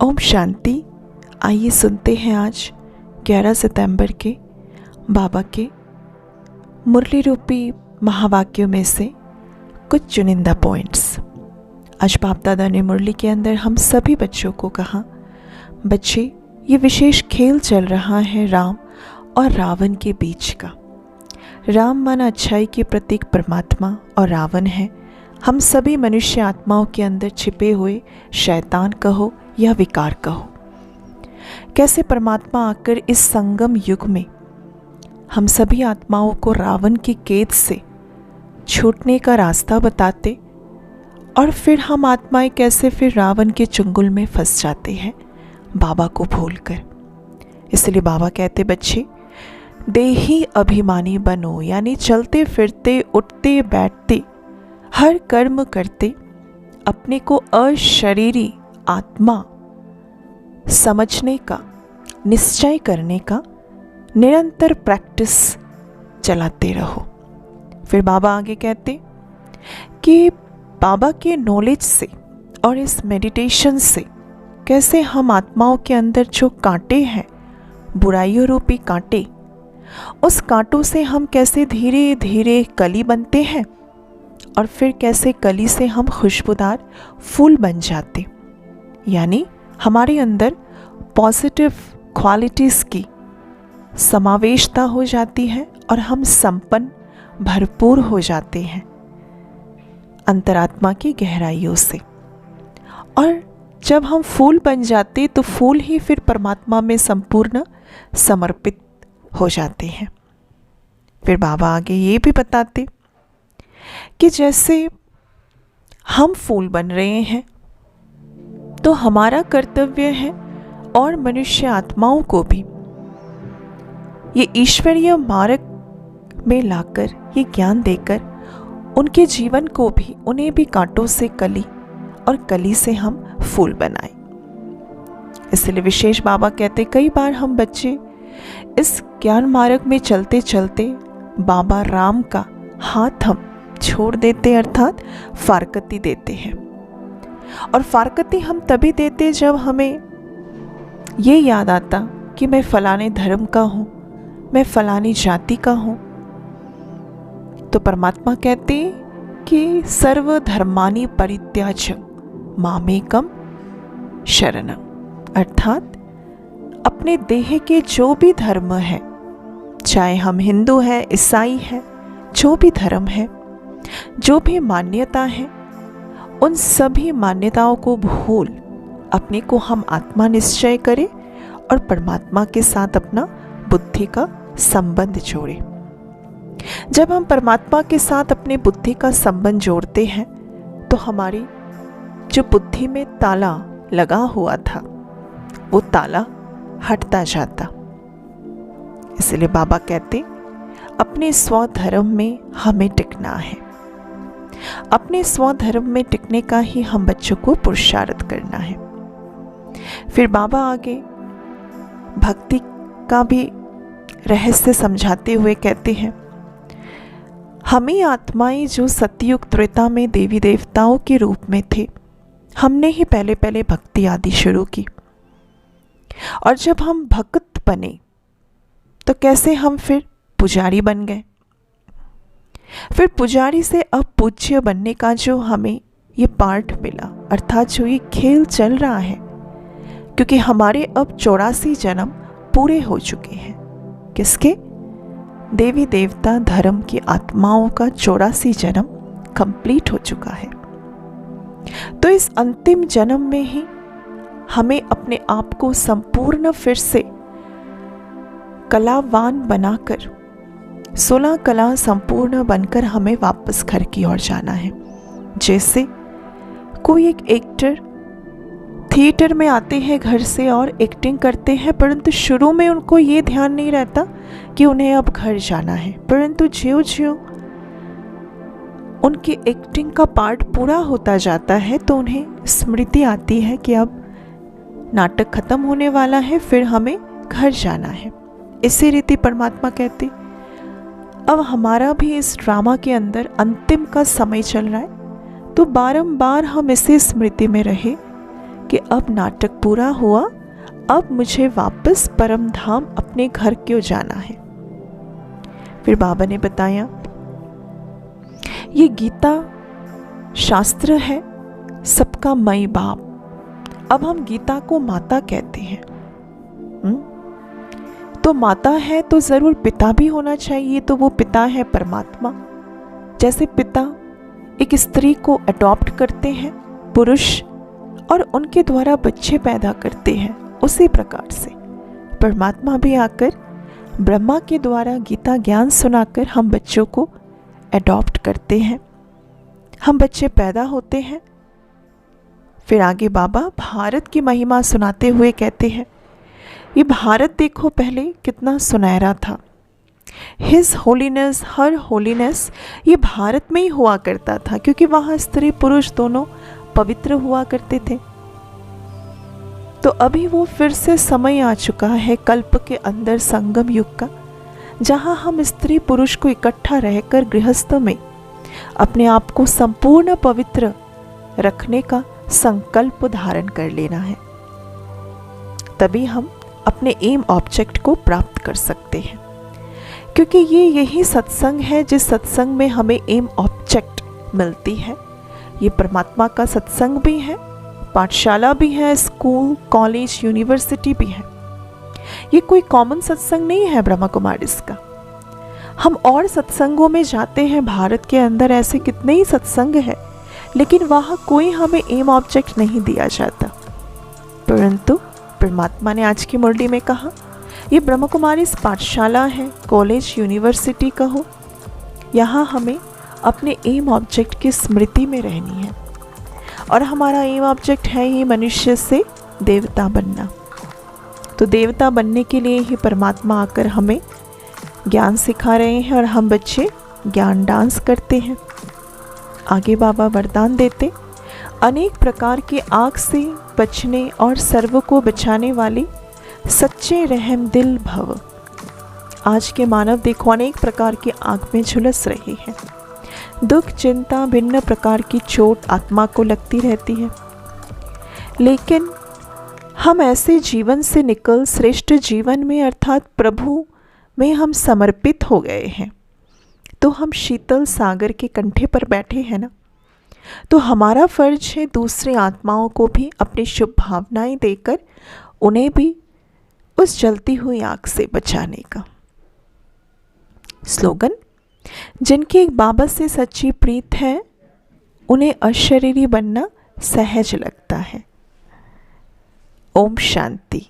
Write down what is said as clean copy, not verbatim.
ओम शांति। आइए सुनते हैं आज 11 सितंबर के बाबा के मुरली रूपी महावाक्यों में से कुछ चुनिंदा पॉइंट्स। आज बाप दादा ने मुरली के अंदर हम सभी बच्चों को कहा, बच्चे ये विशेष खेल चल रहा है राम और रावण के बीच का। राम माना अच्छाई के प्रतीक परमात्मा और रावण है हम सभी मनुष्य आत्माओं के अंदर छिपे हुए शैतान कहो या विकार कहो। कैसे परमात्मा आकर इस संगम युग में हम सभी आत्माओं को रावण की कैद से छूटने का रास्ता बताते और फिर हम आत्माएं कैसे फिर रावण के चुंगल में फंस जाते हैं बाबा को भूलकर। इसलिए बाबा कहते, बच्चे देही अभिमानी बनो, यानी चलते फिरते उठते बैठते हर कर्म करते अपने को अशरीरी आत्मा समझने का, निश्चय करने का निरंतर प्रैक्टिस चलाते रहो। फिर बाबा आगे कहते कि बाबा के नॉलेज से और इस मेडिटेशन से कैसे हम आत्माओं के अंदर जो कांटे हैं, बुराइयों रूपी कांटे, उस कांटों से हम कैसे धीरे धीरे कली बनते हैं और फिर कैसे कली से हम खुशबूदार फूल बन जाते, यानी हमारे अंदर पॉजिटिव क्वालिटीज़ की समावेशता हो जाती है और हम संपन्न भरपूर हो जाते हैं अंतरात्मा की गहराइयों से। और जब हम फूल बन जाते तो फूल ही फिर परमात्मा में संपूर्ण समर्पित हो जाते हैं। फिर बाबा आगे ये भी बताते कि जैसे हम फूल बन रहे हैं तो हमारा कर्तव्य है और मनुष्य आत्माओं को भी ये ईश्वरीय मार्ग में लाकर, ये ज्ञान देकर उनके जीवन को भी, उन्हें भी कांटों से कली और कली से हम फूल बनाएं। इसलिए विशेष बाबा कहते, कई बार हम बच्चे इस ज्ञान मार्ग में चलते चलते बाबा राम का हाथ हम छोड़ देते, अर्थात फारकती देते हैं। और फारकती हम तभी देते जब हमें ये याद आता कि मैं फलाने धर्म का हूँ, मैं फलानी जाति का हूँ। तो परमात्मा कहते कि सर्व धर्मानि परित्याज्य मामेकम शरणम, अर्थात अपने देह के जो भी धर्म है, चाहे हम हिंदू हैं, ईसाई हैं, जो भी धर्म है, जो भी मान्यता है, उन सभी मान्यताओं को भूल अपने को हम आत्मा निश्चय करें और परमात्मा के साथ अपना बुद्धि का संबंध जोड़े। जब हम परमात्मा के साथ अपने बुद्धि का संबंध जोड़ते हैं तो हमारी जो बुद्धि में ताला लगा हुआ था वो ताला हटता जाता। इसलिए बाबा कहते, अपने स्वधर्म में हमें टिकना है। अपने स्वधर्म में टिकने का ही हम बच्चों को पुरुषार्थ करना है। फिर बाबा आगे भक्ति का भी रहस्य समझाते हुए कहते हैं, हमें आत्माएं जो सतयुग त्रेता में देवी देवताओं के रूप में थे, हमने ही पहले पहले भक्ति आदि शुरू की। और जब हम भक्त बने तो कैसे हम फिर पुजारी बन गए। फिर पुजारी से अब पूज्य बनने का जो हमें ये पार्ट मिला, अर्थात जो ये खेल चल रहा है, क्योंकि हमारे अब 84 जन्म पूरे हो चुके हैं। किसके? देवी देवता धर्म की आत्माओं का 84 जन्म कंप्लीट हो चुका है। तो इस अंतिम जन्म में ही हमें अपने आप को संपूर्ण फिर से कलावान बनाकर, 16 कला संपूर्ण बनकर हमें वापस घर की ओर जाना है। जैसे कोई एक एक्टर थिएटर में आते हैं घर से और एक्टिंग करते हैं, परंतु शुरू में उनको ये ध्यान नहीं रहता कि उन्हें अब घर जाना है, परंतु ज्यों ज्यों उनकी एक्टिंग का पार्ट पूरा होता जाता है तो उन्हें स्मृति आती है कि अब नाटक खत्म होने वाला है, फिर हमें घर जाना है। इसी रीति परमात्मा कहते, अब हमारा भी इस ड्रामा के अंदर अंतिम का समय चल रहा है, तो बारंबार हम इसे स्मृति में रहे कि अब नाटक पूरा हुआ, अब मुझे वापस परम धाम अपने घर क्यों जाना है। फिर बाबा ने बताया, ये गीता शास्त्र है सबका मई बाप। अब हम गीता को माता कहते हैं। तो माता है तो जरूर पिता भी होना चाहिए, तो वो पिता है परमात्मा। जैसे पिता एक स्त्री को अडॉप्ट करते हैं पुरुष, और उनके द्वारा बच्चे पैदा करते हैं, उसी प्रकार से परमात्मा भी आकर ब्रह्मा के द्वारा गीता ज्ञान सुनाकर हम बच्चों को अडॉप्ट करते हैं, हम बच्चे पैदा होते हैं। फिर आगे बाबा भारत की महिमा सुनाते हुए कहते हैं, ये भारत देखो पहले कितना सुनहरा था। हिज होलीनेस, हर होलीनेस ये भारत में ही हुआ करता था, क्योंकि वहाँ स्त्री पुरुष दोनों पवित्र हुआ करते थे। तो अभी वो फिर से समय आ चुका है कल्प के अंदर संगम युग का, जहाँ हम स्त्री पुरुष को इकट्ठा रहकर गृहस्थ में अपने आप को संपूर्ण पवित्र रखने का संकल्प धारण कर लेना है। तभी हम अपने एम ऑब्जेक्ट को प्राप्त कर सकते हैं, क्योंकि ये यही सत्संग है जिस सत्संग में हमें एम ऑब्जेक्ट मिलती है। ये परमात्मा का सत्संग भी है, पाठशाला भी है, स्कूल कॉलेज यूनिवर्सिटी भी है। ये कोई कॉमन सत्संग नहीं है ब्रह्मा कुमारीज का। हम और सत्संगों में जाते हैं, भारत के अंदर ऐसे कितने ही सत्संग है, लेकिन वहाँ कोई हमें एम ऑब्जेक्ट नहीं दिया जाता। परंतु परमात्मा ने आज की मुरली में कहा, ये ब्रह्म कुमारीज पाठशाला है, कॉलेज यूनिवर्सिटी कहो, यहाँ हमें अपने एम ऑब्जेक्ट की स्मृति में रहनी है। और हमारा एम ऑब्जेक्ट है ही मनुष्य से देवता बनना। तो देवता बनने के लिए ही परमात्मा आकर हमें ज्ञान सिखा रहे हैं, और हम बच्चे ज्ञान डांस करते हैं। आगे बाबा वरदान देते, अनेक प्रकार के आग से बचने और सर्व को बचाने वाले सच्चे रहम दिल भव। आज के मानव देखो अनेक प्रकार की आग में झुलस रहे हैं। दुख चिंता भिन्न प्रकार की चोट आत्मा को लगती रहती है, लेकिन हम ऐसे जीवन से निकल श्रेष्ठ जीवन में अर्थात प्रभु में हम समर्पित हो गए हैं। तो हम शीतल सागर के कंठे पर बैठे हैं ना, तो हमारा फर्ज है दूसरे आत्माओं को भी अपनी शुभ भावनाएं देकर उन्हें भी उस जलती हुई आग से बचाने का। स्लोगन, जिनकी एक बाबा से सच्ची प्रीत है, उन्हें अशरीरी बनना सहज लगता है। ओम शांति।